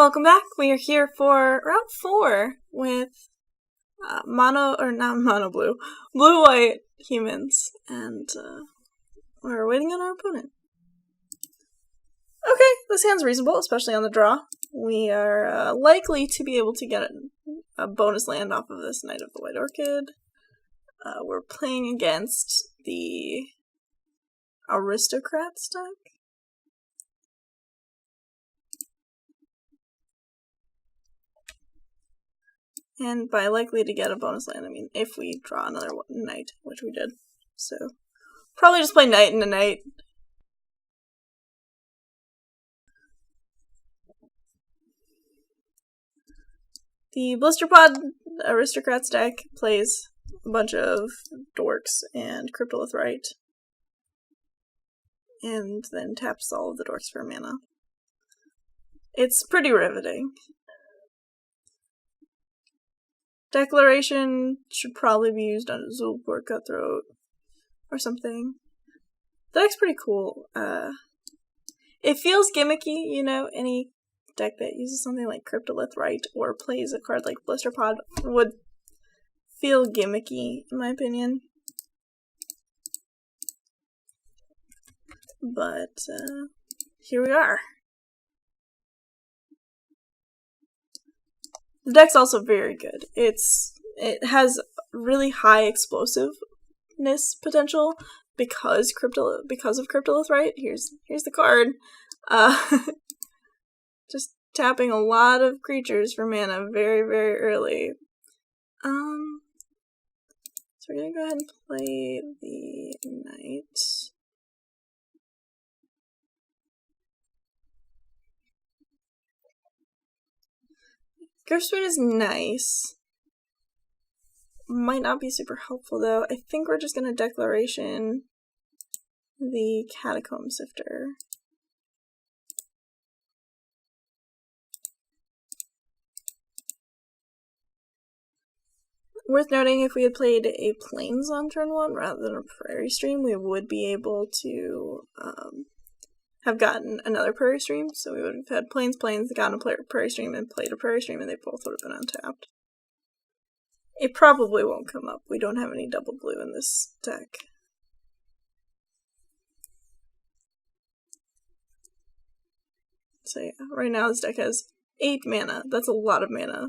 Welcome back. We are here for round 4 with blue-white humans, and we're waiting on our opponent. Okay, this hand's reasonable, especially on the draw. We are likely to be able to get a bonus land off of this Knight of the White Orchid. We're playing against the Aristocrats deck. And by likely to get a bonus land, I mean if we draw another knight, which we did. So, probably just play knight and a knight. The Blister Pod Aristocrats deck plays a bunch of dorks and Cryptolithrite. And then taps all of the dorks for mana. It's pretty riveting. Declaration should probably be used on a Silkwrap Cutthroat or something. The deck's pretty cool. It feels gimmicky, you know, any deck that uses something like Cryptolithrite or plays a card like Blister Pod would feel gimmicky, in my opinion. But, here we are. The deck's also very good. It has really high explosiveness potential because of Cryptolithrite. Here's the card. Just tapping a lot of creatures for mana very, very early. So we're gonna go ahead and play the knight. Gryff is nice. Might not be super helpful though. I think we're just gonna Declaration the Catacomb Sifter. Worth noting, if we had played a Plains on turn 1 rather than a Prairie stream, we would be able to have gotten another Prairie stream, so we would have had Plains, gotten a Prairie stream, and played a Prairie stream, and they both would have been untapped. It probably won't come up. We don't have any double blue in this deck. So yeah, right now this deck has 8 mana. That's a lot of mana.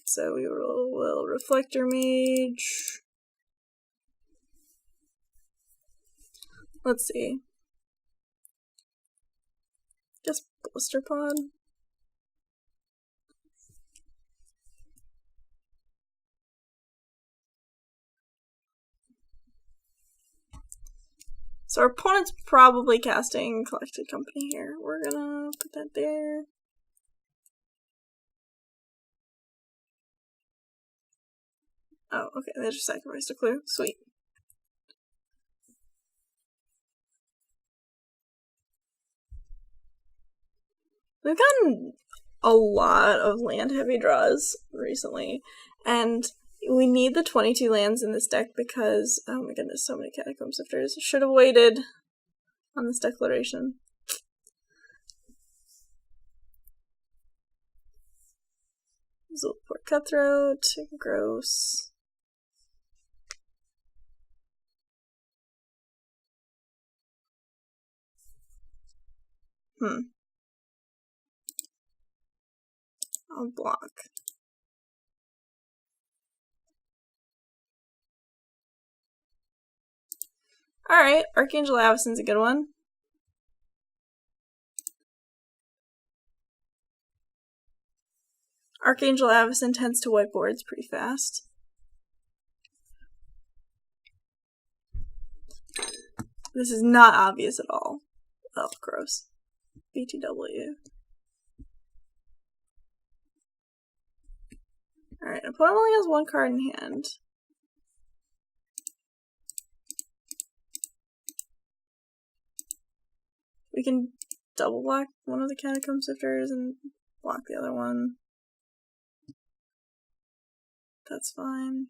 So we will Reflector Mage. Let's see. Just Blister Pod. So our opponent's probably casting Collected Company here. We're gonna put that there. Oh, okay, they just sacrificed a clue. Sweet. We've gotten a lot of land-heavy draws recently, and we need the 22 lands in this deck because, oh my goodness, so many Catacomb Sifters. Should have waited on this Declaration. Silkwrap Cutthroat, gross. I'll block. Alright, Archangel Avacyn's a good one. Archangel Avacyn tends to wipe boards pretty fast. This is not obvious at all. Oh, gross. BTW. Alright, opponent only has 1 card in hand. We can double block one of the Catacomb Sifters and block the other one. That's fine.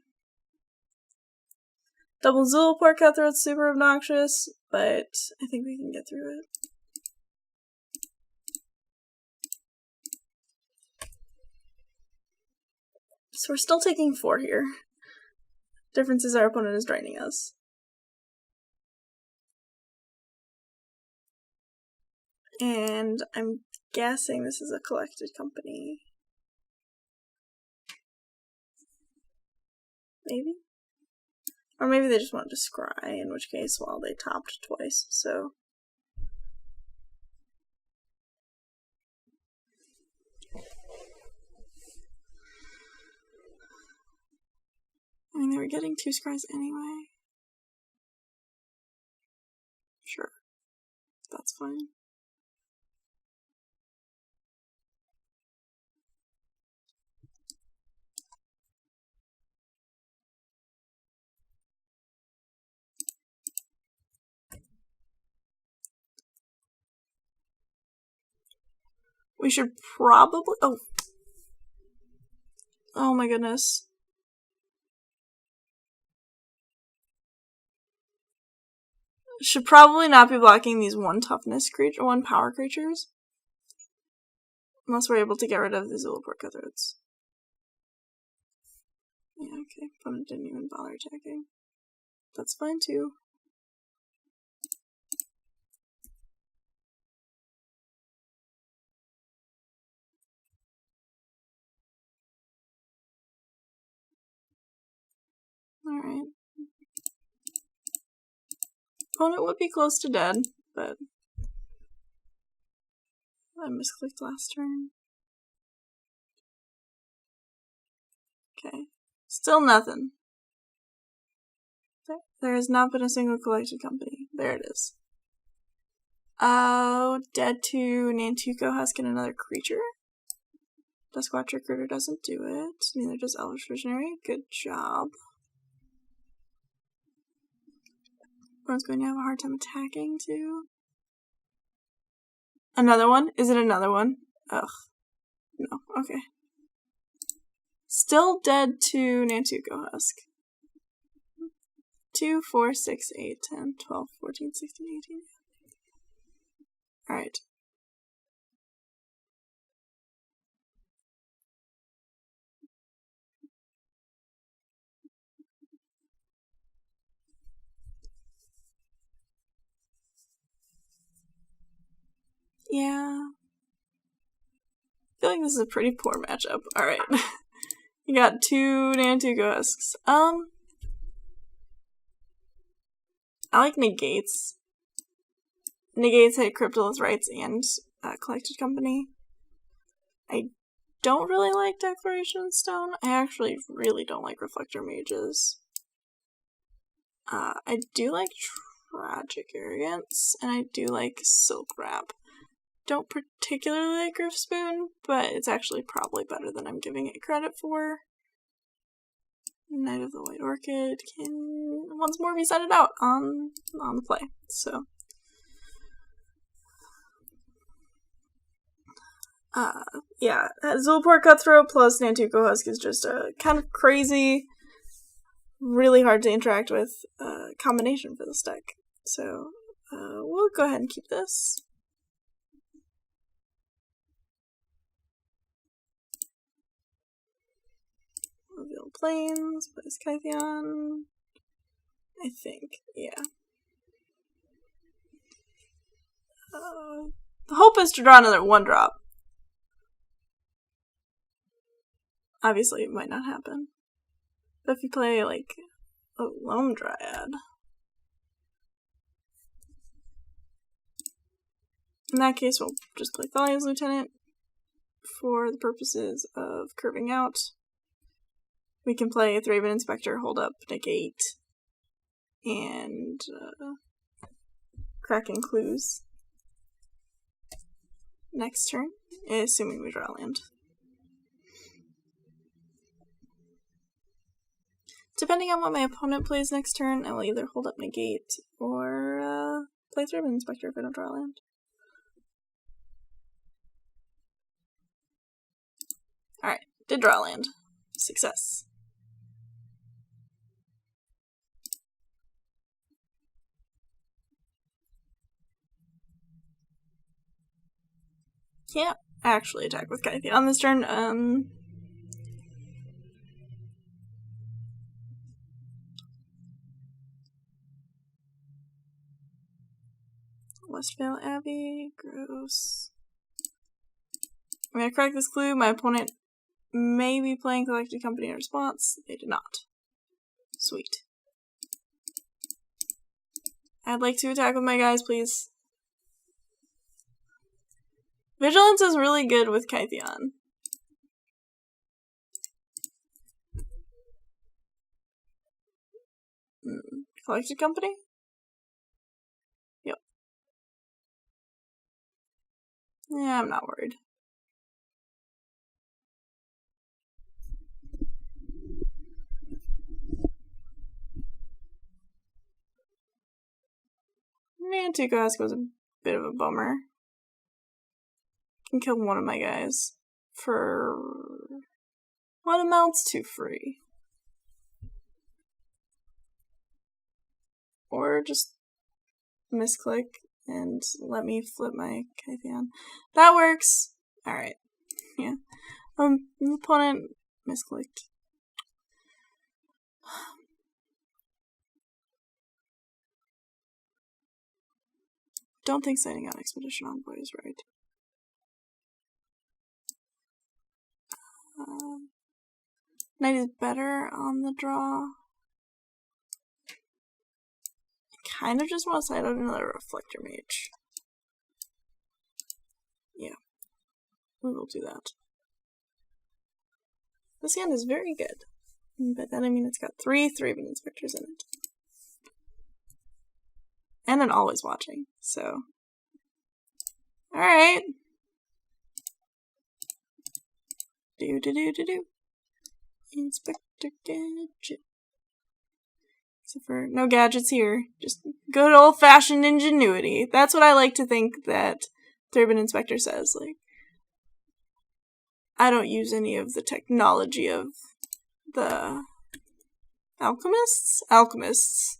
Double Zulaport Cutthroat's super obnoxious, but I think we can get through it. So we're still taking 4 here. Difference is our opponent is draining us. And I'm guessing this is a collected company. Maybe? Or maybe they just wanted to scry, in which case, well, they topped twice, so. I mean, they were getting 2 scries anyway. Sure. That's fine. We should probably... Oh. Oh my goodness. Should probably not be blocking these 1 toughness creature, 1 power creatures. Unless we're able to get rid of the Zulaport Cutthroats. Yeah, okay. Opponent didn't even bother attacking. That's fine too. Alright. Opponent would be close to dead, but I misclicked last turn. Okay. Still nothing. There has not been a single collected company. There it is. Oh, dead to Nantuko Husk and another creature? Duskwatch Recruiter doesn't do it. Neither does Elvish Visionary. Good job. Everyone's going to have a hard time attacking, too. Another one? Is it another one? Ugh. No. Okay. Still dead to Nantuko Husk. 2, 4, 6, 8, 10, 12, 14, 16, 18. Alright. Yeah. I feel like this is a pretty poor matchup. Alright. You got 2 Nantuko Husks. I like Negates. Negates hit Cryptolith Rights and Collected Company. I don't really like Declaration Stone. I actually really don't like Reflector Mages. I do like Tragic Arrogance, and I do like Silkwrap. Don't particularly like Gryff's Boon, but it's actually probably better than I'm giving it credit for. Knight of the White Orchid can once more be setted out on the play. So yeah, Zulaport Cutthroat plus Nantuko Husk is just a kind of crazy, really hard to interact with combination for this deck. So we'll go ahead and keep this. Reveal Plains, plays Kytheon. I think, yeah. The hope is to draw another 1-drop. Obviously, it might not happen. But if you play, like, a Lone Dryad, in that case, we'll just play Thalia's Lieutenant for the purposes of curving out. We can play Thraben Inspector, hold up, Negate, and Kraken Clues next turn, assuming we draw land. Depending on what my opponent plays next turn, I will either hold up Negate or play Thraben Inspector if I don't draw land. Alright, did draw land. Success. can't actually attack with Kytheon on this turn. Westvale Abbey, gross. I'm gonna crack this clue. My opponent may be playing Collected Company in response. They did not. Sweet. I'd like to attack with my guys, please. Vigilance is really good with Kytheon. Collected Company? Yep. Yeah, I'm not worried. Nantuko was a bit of a bummer. Can kill one of my guys for what amounts to free. Or just misclick and let me flip my Kytheon. That works. Alright. Yeah. Opponent misclicked. Don't think signing out Expedition Envoy is right. Knight is better on the draw. I kind of just want to side out another Reflector Mage. Yeah. We will do that. This hand is very good. But then I mean it's got 3 Thraben Inspectors in it. And an Always Watching, so. Alright. Do. Inspector Gadget. Except for no gadgets here. Just good old-fashioned ingenuity. That's what I like to think that Thraben Inspector says. Like, I don't use any of the technology of the alchemists? Alchemists.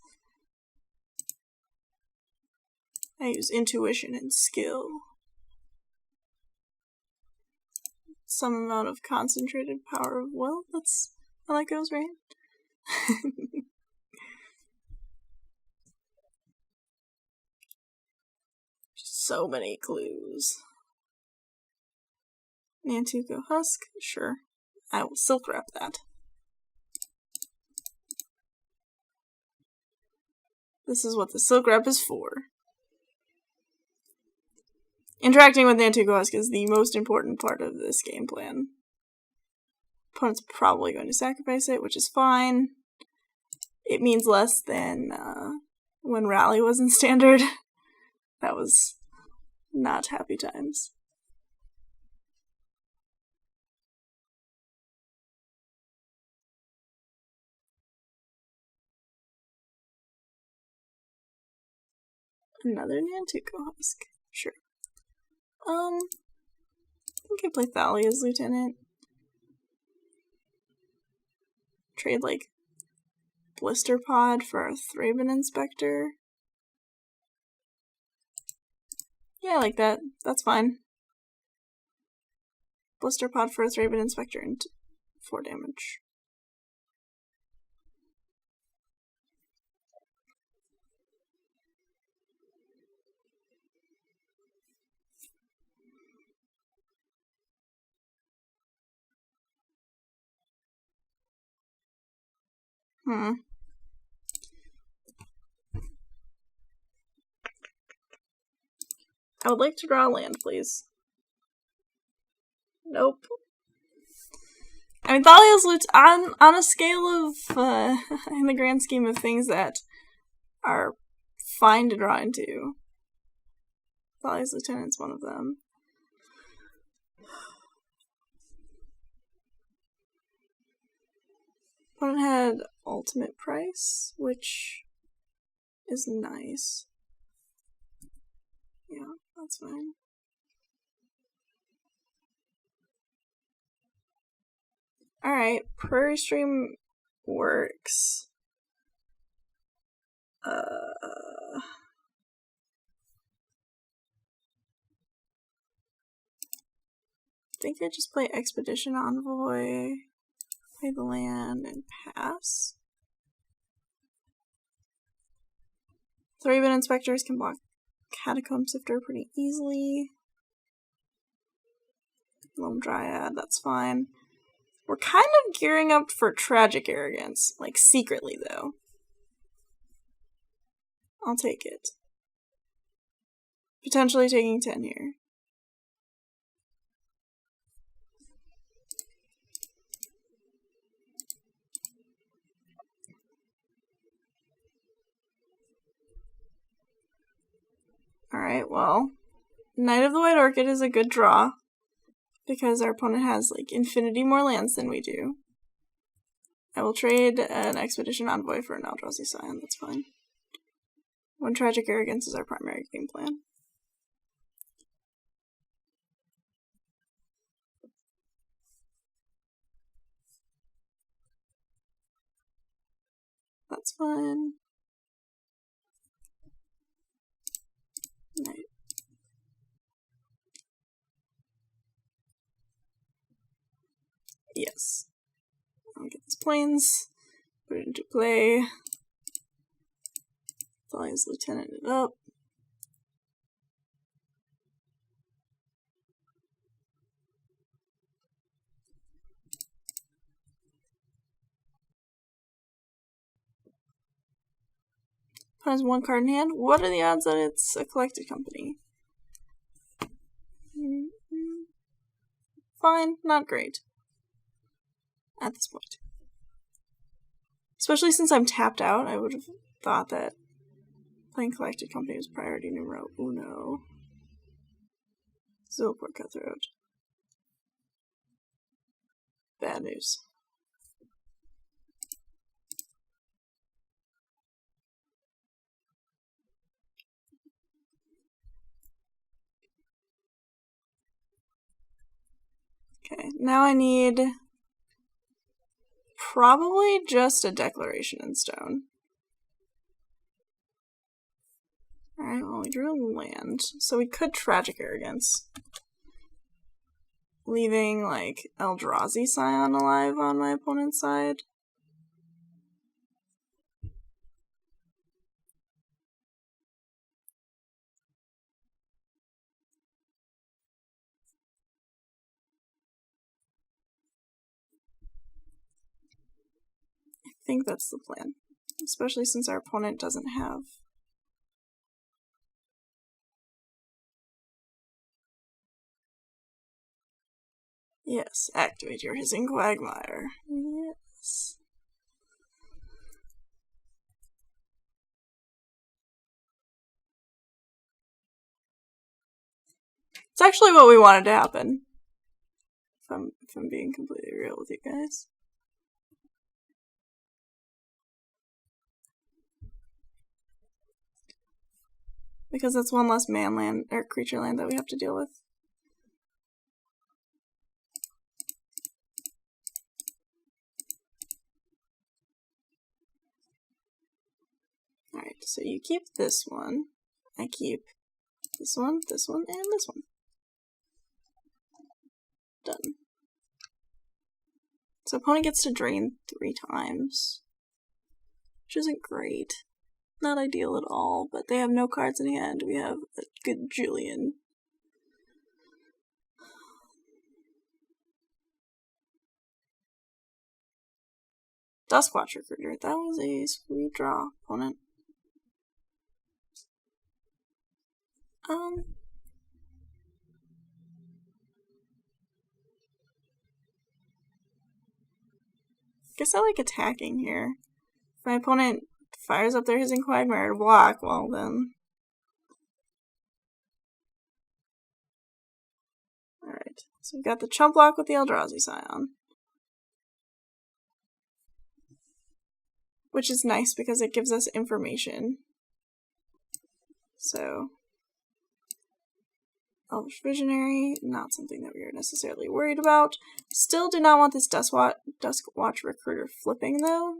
I use intuition and skill. Some amount of concentrated power of will. That's how that goes, right? So many clues. Nantuko Husk? Sure. I will Silkwrap that. This is what the Silkwrap is for. Interacting with Nantuko Husk is the most important part of this game plan. Opponent's probably going to sacrifice it, which is fine. It means less than when Rally was in Standard. That was not happy times. Another Nantuko Husk. Sure. I think I play Thalia's Lieutenant. Trade, like, Blister Pod for a Thraben Inspector. Yeah, I like that. That's fine. Blister Pod for a Thraben Inspector and 4 damage. I would like to draw a land, please. Nope. I mean, Thalia's Loot's on a scale of, in the grand scheme of things that are fine to draw into. Thalia's Lieutenant's one of them. Opponent had Ultimate Price, which is nice. Yeah, that's fine. Alright, Prairie Stream works. think I just play Expedition Envoy, play the land, and pass. Thraben Inspectors can block Catacomb Sifter pretty easily. Lone Dryad, that's fine. We're kind of gearing up for Tragic Arrogance, like secretly though. I'll take it. Potentially taking 10 here. Alright, well, Knight of the White Orchid is a good draw, because our opponent has, like, infinity more lands than we do. I will trade an Expedition Envoy for an Eldrazi Scion, that's fine. When Tragic Arrogance is our primary game plan. That's fine. Knight. Yes. I'll get these planes, put it into play. Thalia's Lieutenant it up. Has one card in hand. What are the odds that it's a collected company? Fine, not great. At this point. Especially since I'm tapped out, I would have thought that playing collected company was priority numero uno. Silkwrap Cutthroat. Bad news. Okay, now I need probably just a Declaration in Stone. Alright, well, we drew a land, so we could Tragic Arrogance, leaving, like, Eldrazi Scion alive on my opponent's side. I think that's the plan, especially since our opponent doesn't have yes, activate your Hissing Quagmire. Yes. It's actually what we wanted to happen. If I'm being completely real with you guys. Because that's one less man land or creature land that we have to deal with. Alright, so you keep this one. I keep this one, and this one. Done. So opponent gets to drain 3 times. Which isn't great. Not ideal at all, but they have no cards in hand. We have a good Gideon. Duskwatch Recruiter. That was a sweet draw, opponent. Guess I like attacking here. If my opponent fires up their Hissing Quagmire to block, well then. Alright, so we've got the chump block with the Eldrazi Scion. Which is nice because it gives us information. So, Elvish Visionary, not something that we are necessarily worried about. Still do not want this Duskwatch Recruiter flipping though.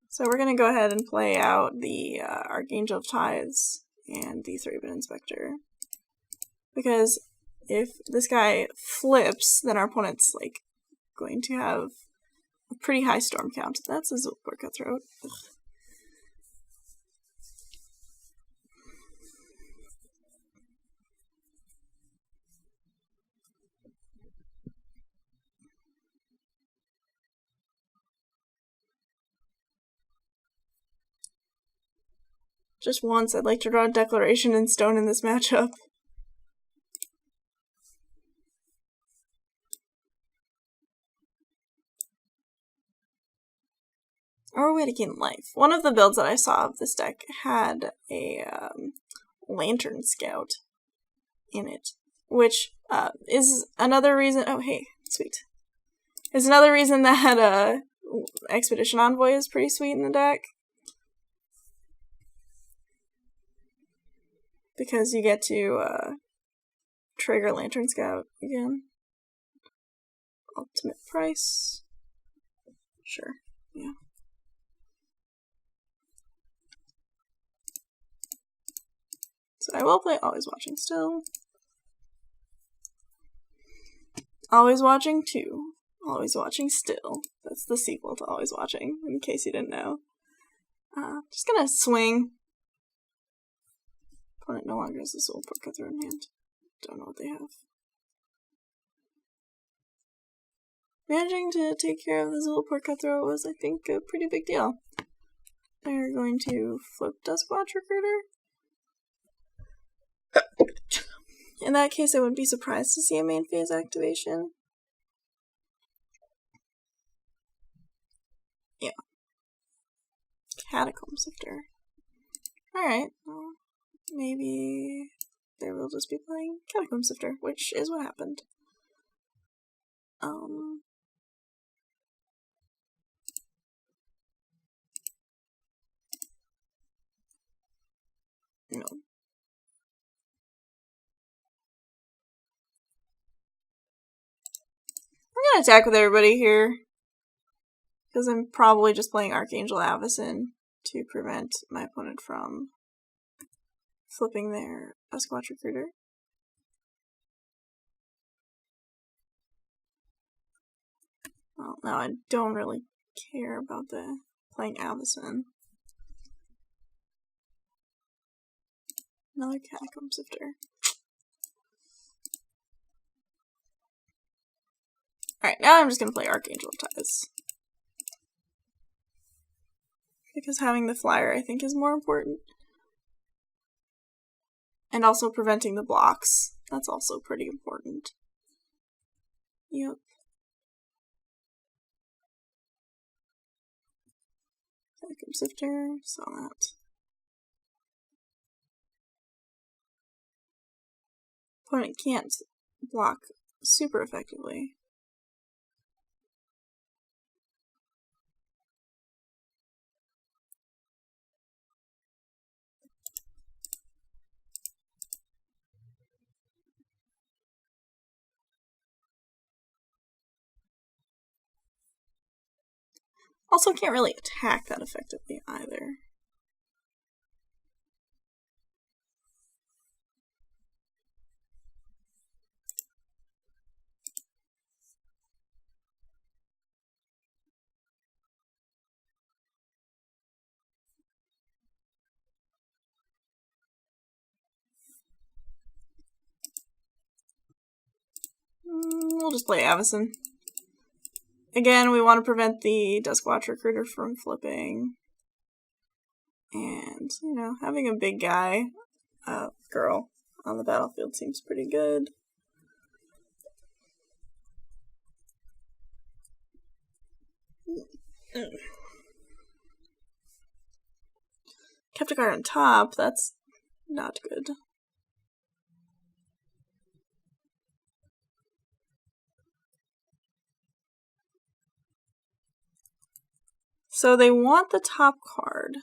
So we're going to go ahead and play out the Archangel of Tithes and the Thraben Inspector. Because if this guy flips, then our opponent's like going to have a pretty high storm count. That's a Silkwrap Cutthroat. Ugh. Just once, I'd like to draw a Declaration in Stone in this matchup. Or a way to gain life. One of the builds that I saw of this deck had a Lantern Scout in it, which is another reason. Oh, hey, sweet. Is another reason that Expedition Envoy is pretty sweet in the deck. Because you get to trigger Lantern Scout again. Ultimate price. Sure, yeah. So I will play Always Watching still. Always Watching 2. Always Watching Still. That's the sequel to Always Watching, in case you didn't know. Just gonna swing. Opponent no longer has the Silkwrap Cutthroat in hand. Don't know what they have. Managing to take care of the Silkwrap Cutthroat was, I think, a pretty big deal. They're going to flip Duskwatch Recruiter. In that case, I wouldn't be surprised to see a main phase activation. Yeah. Catacomb Sifter. Alright, well, maybe they will just be playing Catacomb Sifter, which is what happened. No. I'm gonna attack with everybody here, because I'm probably just playing Archangel Avacyn to prevent my opponent from flipping their Duskwatch Recruiter. Well, now I don't really care about the playing Avacyn. Another Catacomb Sifter. Alright, now I'm just gonna play Archangel of Tithes. Because having the flyer, I think, is more important. And also preventing the blocks. That's also pretty important. Yep. Catacomb Sifter, saw that. Opponent can't block super effectively. Also can't really attack that effectively either. We'll just play Avacyn. Again, we want to prevent the Duskwatch Recruiter from flipping. And, you know, having a big guy, girl, on the battlefield seems pretty good. Kept a card on top, that's not good. So they want the top card.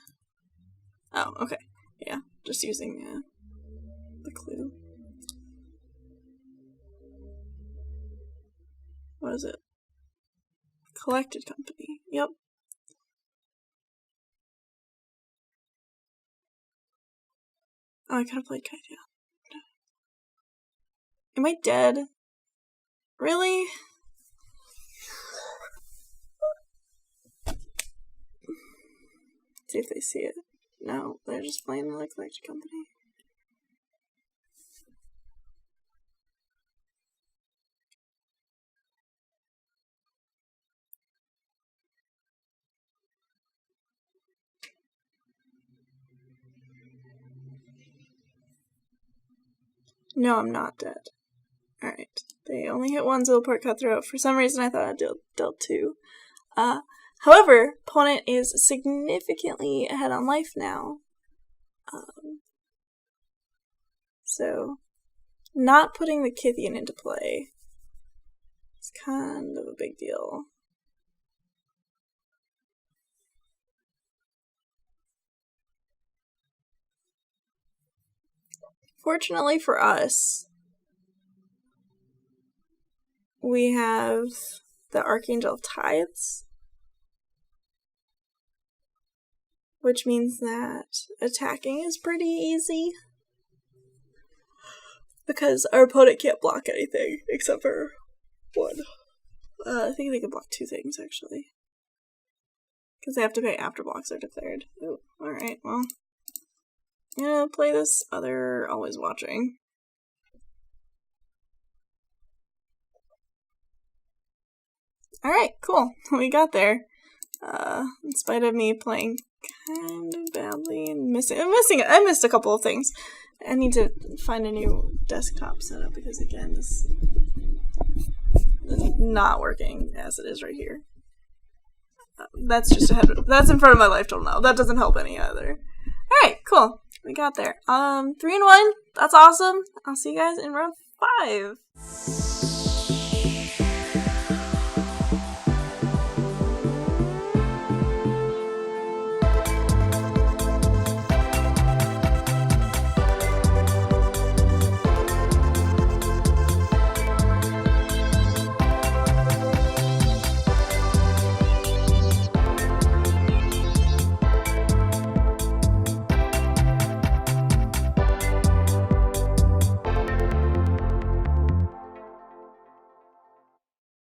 Oh, okay. Yeah, just using the clue. What is it? Collected Company. Yep. Oh, I could have played Kytheon. Am I dead? Really? See if they see it. No, they're just playing the collection company. No, I'm not dead. Alright. They only hit one Zilport Cutthroat. For some reason I thought I dealt 2. However, opponent is significantly ahead on life now. So, not putting the Kytheon into play is kind of a big deal. Fortunately for us, we have the Archangel of Tithes, which means that attacking is pretty easy, because our opponent can't block anything except for one. I think they can block 2 things, actually, because they have to pay after blocks are declared. Oh, alright, well, I'm gonna play this other Always Watching. Alright, cool. We got there. In spite of me playing kind of badly and I missed a couple of things. I need to find a new desktop setup because, again, this is not working as it is right here. That's just that's in front of my life total now. That doesn't help any either. Alright, cool. We got there. 3-1. That's awesome. I'll see you guys in round 5.